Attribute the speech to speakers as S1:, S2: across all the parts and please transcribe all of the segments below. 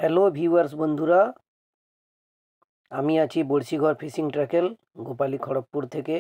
S1: Hello viewers বন্ধুরা, আমি আছি বড়শিঘর ফিশিং ট্র্যাকেল গোপালী খড়গপুর থেকে।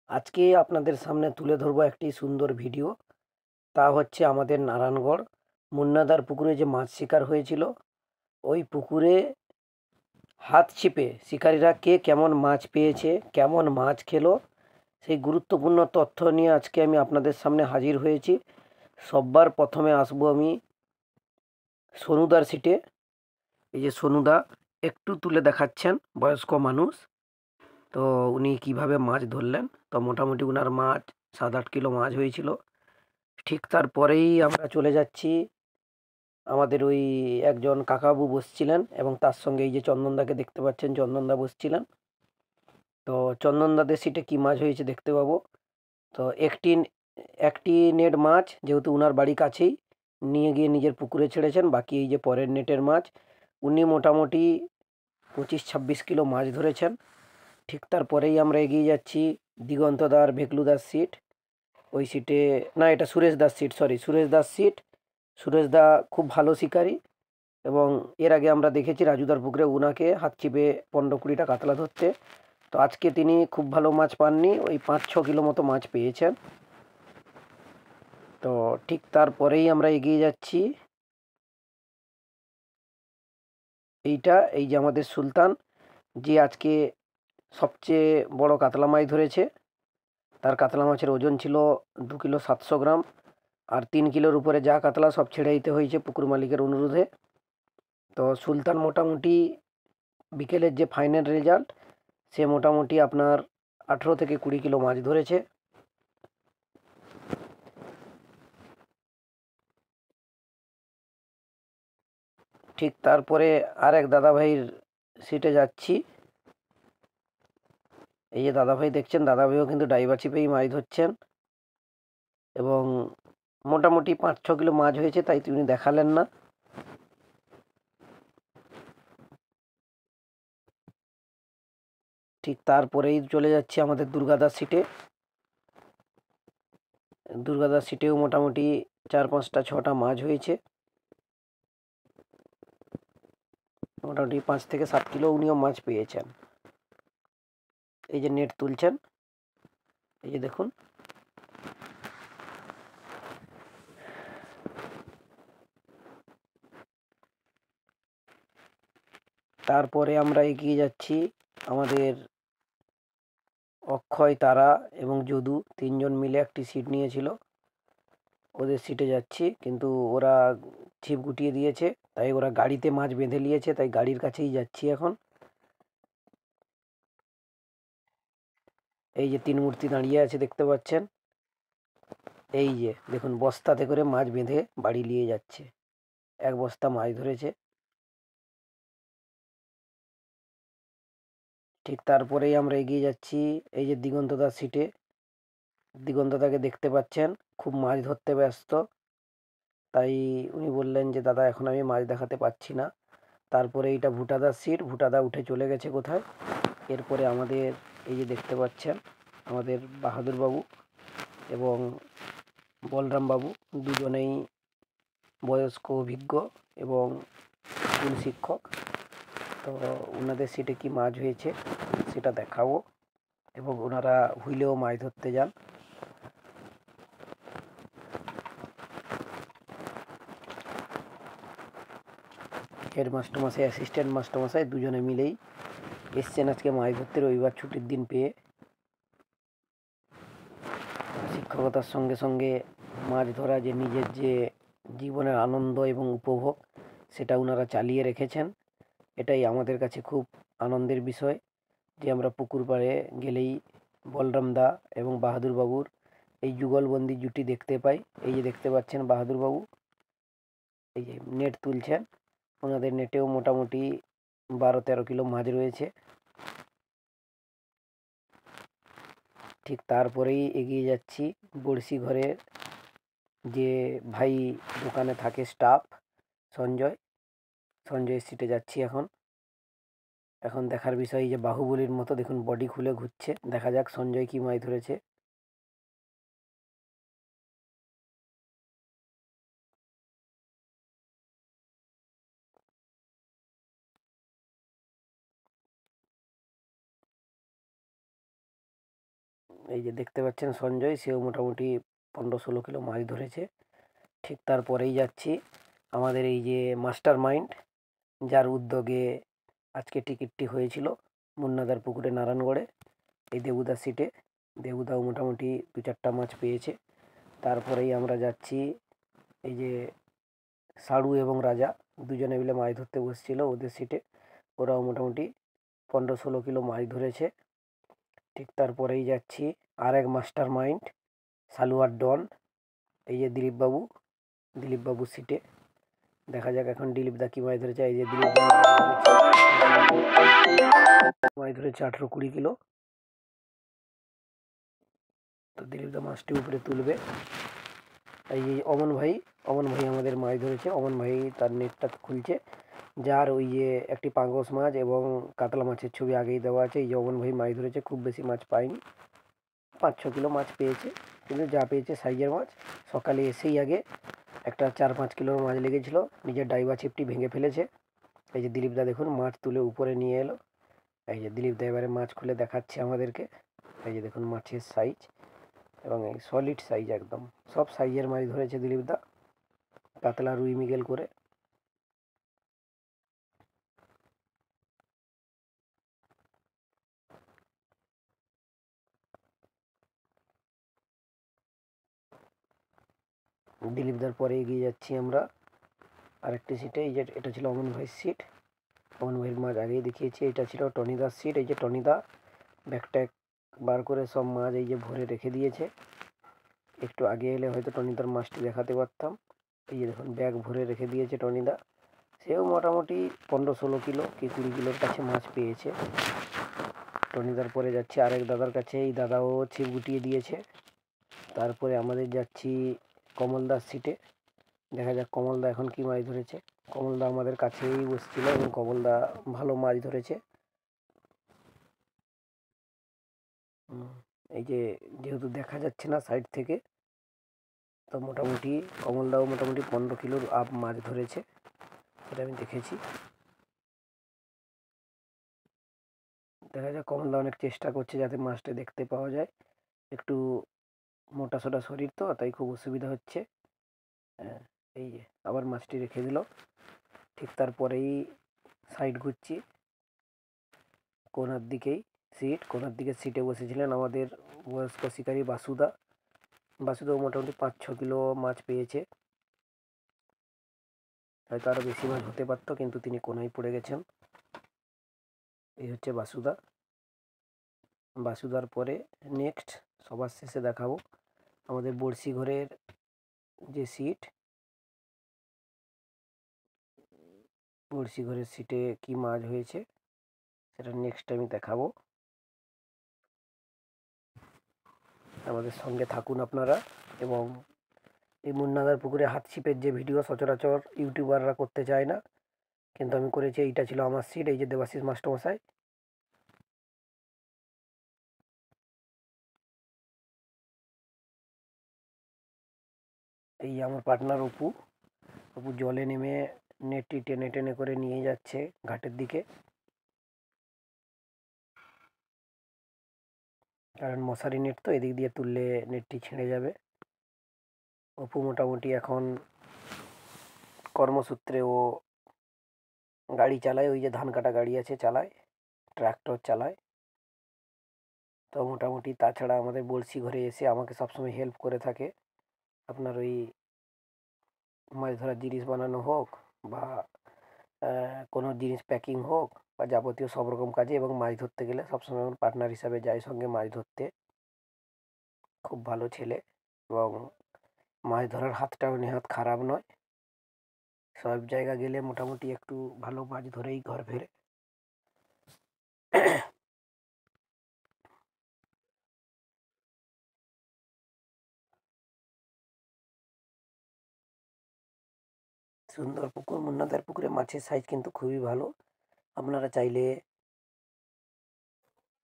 S1: আজকে আপনাদের সামনে তুলে ধরবো একটি সুন্দর ভিডিও। তা হচ্ছে আমাদের নারায়ণগড় মুন্নাদার পুকুরে যে মাছ শিকার হয়েছিল, ওই পুকুরে হাত ছিপে শিকারীরা কে কেমন মাছ পেয়েছে, কেমন মাছ খেলো, সেই গুরুত্বপূর্ণ তথ্য নিয়ে আজকে আমি আপনাদের সামনে হাজির হয়েছি। সব্বার প্রথমে আসবো আমি সোনুদার সিটে। এই যে সোনুদা একটু তুলে দেখাচ্ছেন, বয়স্ক মানুষ। তো উনি কিভাবে মাছ ধরলেন, তো মোটামুটি উনার মাছ 7-8 কিলো মাছ হয়েছিল। ঠিক তারপরেই আমরা চলে যাচ্ছি, আমাদের ওই একজন কাকাবু বসছিলেন এবং তার সঙ্গে এই যে চন্দনদাকে দেখতে পাচ্ছেন, চন্দনদা বসছিলেন। তো চন্দনদাদের সিটে কি মাছ হয়েছে দেখতে পাবো। তো একটি একটি নেট মাছ, যেহেতু উনার বাড়ি কাছেই, নিয়ে গিয়ে নিজের পুকুরে ছেড়েছেন। বাকি এই যে পরের নেটের মাছ, উনি মোটামুটি 25-26 কিলো মাছ ধরেছেন। ঠিক তারপরেই আমরা এগিয়ে যাচ্ছি দিগন্তদার ভেকলুদার সিট। ওই সিটে, না এটা Suresh Das seat, sorry Suresh Das seat. Suresh da খুব ভালো শিকারী এবং এর আগে আমরা দেখেছি রাজুদার পুকুরে উনাকে হাত চিপে 15-20টা কাতলা ধরতে। তো আজকে তিনি খুব ভালো মাছ পাননি, ওই 5-6 কিলো মতো মাছ পেয়েছেন। তো ঠিক তারপরেই আমরা এগিয়ে যাচ্ছি। এই যে আমাদের সুলতান, যে আজকে সবচেয়ে বড় কাতলা মাছ ধরেছে। তার কাতলা মাছের ওজন ছিল 2 কিলো 700 গ্রাম। আর 3 কিলোর উপরে যা কাতলা সব ছেড়ে দিতে হয়েছে পুকুর মালিকের অনুরোধে। তো সুলতান মোটামুটি বিকেলের যে ফাইনাল রেজাল্ট, সে মোটামুটি আপনার 18 থেকে 20 কিলো মাছ ধরেছে। ঠিক তারপরে আর এক দাদাভাইয়ের সিটে যাচ্ছি। এই যে দাদাভাই দেখছেন, দাদাভাইও কিন্তু ডাইবা ছিপেই মাছ ধরছেন এবং মোটামুটি 5-6 কিলো মাছ হয়েছে, তাই তিনি দেখালেন না। ঠিক তারপরেই চলে যাচ্ছি আমাদের দুর্গাদার সিটে। দুর্গাদার সিটেও মোটামুটি 4-5টা-6টা মাছ হয়েছে। মোটামুটি 5 থেকে 7 কিলো উনিও মাছ পেয়েছেন। এই যে নেট তুলছেন, এই যে দেখুন। তারপরে আমরা এগিয়ে যাচ্ছি আমাদের অক্ষয়, তারা এবং যদু 3জন মিলে একটি সিট নিয়েছিল, ওদের সিটে যাচ্ছি। কিন্তু ওরা ছিপ গুটিয়ে দিয়েছে, তাই ওরা গাড়িতে মাছ বেঁধে নিয়েছে, তাই গাড়ির কাছেই যাচ্ছি এখন। এই যে 3 মূর্তি দাঁড়িয়ে আছে দেখতে পাচ্ছেন, এই যে দেখুন বস্তাতে করে মাছ বেঁধে বাড়ি নিয়ে যাচ্ছে। 1 বস্তা মাছ ধরেছে। ঠিক তারপরেই আমরা এগিয়ে যাচ্ছি এই যে দিগন্তদার সিটে। দিগন্তদাকে দেখতে পাচ্ছেন, খুব মাছ ধরতে ব্যস্ত। তাই উনি বললেন যে দাদা এখন আমি মাছ দেখাতে পাচ্ছি না। তারপরে এইটা ভুটাদার সিট, ভুটাদা উঠে চলে গেছে কোথায়। এরপরে আমাদের এই যে দেখতে পাচ্ছেন আমাদের বাহাদুর বাবু এবং বলরাম বাবু, দুজনেই বয়স্ক, অভিজ্ঞ এবং স্কুল শিক্ষক। তো ওনাদের সিটে কি মাছ হয়েছে সেটা দেখাবো এবং ওনারা হুইলেও মাছ ধরতে যান। হেড মাস্টারমশাই, অ্যাসিস্ট্যান্ট মাস্টারমশাই দুজনে মিলেই এসছেন আজকে মাছ ধরতে, রবিবার ছুটির দিন পেয়ে। শিক্ষকতার সঙ্গে সঙ্গে মাছ ধরা যে নিজের যে জীবনের আনন্দ এবং উপভোগ, সেটা ওনারা চালিয়ে রেখেছেন। এটাই আমাদের কাছে খুব আনন্দের বিষয় যে আমরা পুকুর পাড়ে গেলেই বলরাম দা এবং বাহাদুর বাবুর এই যুগলবন্দি জুটি দেখতে পাই। এই যে দেখতে পাচ্ছেন বাহাদুর বাবু, এই যে নেট তুলছেন। ওনাদের নেটেও মোটামুটি 12-13 কিলো মাছ রয়েছে। ঠিক তারপরেই এগিয়ে যাচ্ছি বড়শি ঘরের যে ভাই দোকানে থাকে স্টাফ, সঞ্জয়। সঞ্জয়ের সিটে যাচ্ছি এখন। এখন দেখার বিষয় যে বাহুবলীর মতো দেখুন বডি খুলে ঘুরছে, দেখা যাক সঞ্জয় কি মাছ ধরেছে। এই যে দেখতে পাচ্ছেন সঞ্জয়, সেও মোটামুটি 15-16 কিলো মাছ ধরেছে। ঠিক তারপরেই যাচ্ছি আমাদের এই যে মাস্টার মাইন্ড, যার উদ্যোগে আজকে টিকিটটি হয়েছিল মুন্নাদার পুকুরে নারায়ণগড়ে, এই দেবুদার সিটে। দেবুদাও মোটামুটি 2-4টা মাছ পেয়েছে। তারপরেই আমরা যাচ্ছি এই যে সাড়ু এবং রাজা, দুজনে মিলে মাছ ধরতে বসছিল ওদের সিটে। ওরাও মোটামুটি 15-16 কিলো মাছ ধরেছে। ঠিক তারপরেই যাচ্ছি আর এক মাস্টার মাইন্ড, সালুয়ার ডন, এই যে দিলীপবাবুর সিটে। দেখা যাক এখন দিলীপদা কি মাছ ধরেছে। এই যে দিলীপ মাছ ধরেছে 18-20 কিলো। তো দিলীপদা মাছটি উপরে তুলবে। এই যে অমন ভাই আমাদের মাছ ধরেছে। অমন ভাই তার নেটটা খুলছে, যার ওই যে একটি পাঙ্গস মাছ এবং কাতলা মাছের ছবি আগেই দেওয়া আছে। এই যে অমন ভাই মাছ ধরেছে, খুব বেশি মাছ পায়নি, 5-6 কিলো মাছ পেয়েছে, কিন্তু যা পেয়েছে সাইজের মাছ। সকালে এসেই আগে একটা 4-5 কিলোর মাছ লেগেছিল, নিজের ডাইবা ছিপটি ভেঙে ফেলেছে। এই যে দিলীপদা দেখুন মাছ তুলে উপরে নিয়ে এলো। এই যে দিলীপদা এবারে মাছ খুলে দেখাচ্ছে আমাদেরকে। এই যে দেখুন মাছের সাইজ, এবং এই সলিড সাইজ, একদম সব সাইজের মাছ ধরেছে দিলীপদা, কাতলা রুই মৃগেল করে। দিলীপদার পরে এগিয়ে যাচ্ছি আমরা আরেকটি সিটে। এই যে এটা ছিল অমন ভাইয়ের সিট, অমন ভাইয়ের মাছ আগেই দেখিয়েছি। এটা ছিল টনিদার সিট। এই যে টনিদা ব্যাগট্যাগ বার করে সব মাছ এই যে ভরে রেখে দিয়েছে। একটু আগে এলে হয়তো টনিদার মাছটি দেখাতে পারতাম। এই যে দেখুন ব্যাগ ভরে রেখে দিয়েছে টনিদা। সেও মোটামুটি 15-16 কিলো কি 20 কিলোর কাছে মাছ পেয়েছে। টনিদার পরে যাচ্ছি আরেক দাদার কাছে, এই দাদাও ছিপ গুটিয়ে দিয়েছে। তারপরে আমাদের যাচ্ছি কমলদার সিটে। দেখা যাক কমলদা এখন কি মাছ ধরেছে। কমলদা আমাদের কাছেই বসছিল এবং কমলদা ভালো মাছ ধরেছে। এই যে যেহেতু দেখা যাচ্ছে না সাইড থেকে, তো মোটামুটি কমলদাও মোটামুটি 15 কিলোর আপ মাছ ধরেছে, এটা আমি দেখেছি। দেখা যাক কমলদা অনেক চেষ্টা করছে যাতে মাছটা দেখতে পাওয়া যায়। একটু মোটা সোটা শরীর তো, তাই খুব অসুবিধা হচ্ছে। এই যে আবার মাছটি রেখে দিল। ঠিক তারপরেই সাইড ঘুরছি কোনার দিকেই কোনার দিকে সিটে বসেছিলেন আমাদের বয়স্ক শিকারী বাসুদাও মোটামুটি 5-6 কিলো মাছ পেয়েছে। হয়তো আরও বেশি মাছ হতে পারতো, কিন্তু তিনি কোনায় পড়ে গেছেন। এই হচ্ছে বাসুদার পরে নেক্সট সবার শেষে দেখাবো আমাদের বড়শি ঘরের যে সিট, বড়শি ঘরের সিটে কি মাছ হয়েছে সেটা নেক্সট আমি দেখাবো। আমাদের সঙ্গে থাকুন আপনারা। এবং এই মুন্নাদার পুকুরে হাত ছিপের যে ভিডিও সচরাচর ইউটিউবাররা করতে চায় না, কিন্তু আমি করেছি। এইটা ছিল আমার সিট। এই যে দেবাশিস মাস্টারমশাই, এই আমার পার্টনার অপু জলে নেমে নেটটি টেনে টেনে করে নিয়ে যাচ্ছে ঘাটের দিকে, কারণ মশারি নেট তো, এদিক দিয়ে তুললে নেটটি ছিঁড়ে যাবে। অপু মোটামুটি এখন কর্মসূত্রে ও গাড়ি চালায়, ওই যে ধান কাটা গাড়ি আছে চালায়, ট্রাক্টর চালায়। তো মোটামুটি তাছাড়া আমাদের বড়শি ঘরে এসে আমাকে সবসময় হেল্প করে থাকে। আপনার ওই মাছ ধরার জিনিস বানানো হোক, বা কোনো জিনিস প্যাকিং হোক, বা যাবতীয় সব রকম কাজে, এবং মাছ ধরতে গেলে সবসময় আমার পার্টনার হিসাবে যায় সঙ্গে মাছ ধরতে। খুব ভালো ছেলে, এবং মাছ ধরার হাতটাও নেহাত খারাপ নয়। সব জায়গা গেলে মোটামুটি একটু ভালো মাছ ধরেই ঘর ফেরে। সুন্দর পুকুর, মুন্নাদার পুকুরে মাছের সাইজ কিন্তু খুবই ভালো, আপনারা চাইলে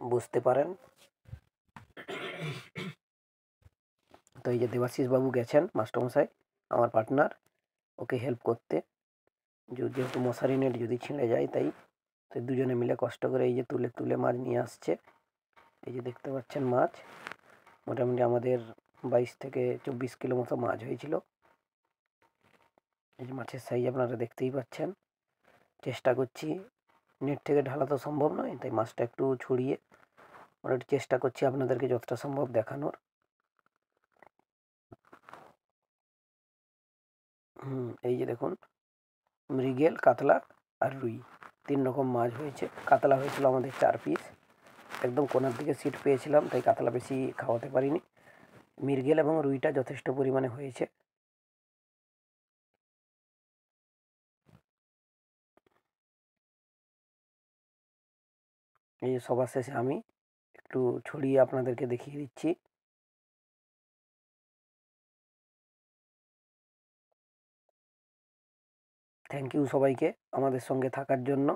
S1: বুঝতে পারেন। তো এই যে দেবাশিস বাবু গেছেন মাস্টারমশাই, আমার পার্টনার, ওকে হেল্প করতে, যেহেতু মশারি নেট যদি ছিঁড়ে যায়, তাই তো দুজনে মিলে কষ্ট করে এই যে তুলে তুলে মাছ নিয়ে আসছে। এই যে দেখতে পাচ্ছেন মাছ, মোটামুটি আমাদের 22 থেকে 24 কিলো মতো মাছ হয়েছিল। এই যে মাছের সাইজ আপনারা দেখতেই পাচ্ছেন। চেষ্টা করছি, নেট থেকে ঢালা তো সম্ভব নয়, তাই মাছটা একটু ছড়িয়ে মোটামুটি চেষ্টা করছি আপনাদেরকে যতটা সম্ভব দেখানোর। এই যে দেখুন, মৃগেল, কাতলা আর রুই 3 রকম মাছ হয়েছে। কাতলা হয়েছিল আমাদের 4 পিস, একদম কোণার দিকে সিট পেয়েছিলাম, তাই কাতলা বেশি খাওয়াতে পারিনি। মৃগেল এবং রুইটা যথেষ্ট পরিমাণে হয়েছে। এই যে সবার শেষে আমি একটু ছড়িয়ে আপনাদেরকে দেখিয়ে দিচ্ছি। থ্যাংক ইউ সবাইকে আমাদের সঙ্গে থাকার জন্য।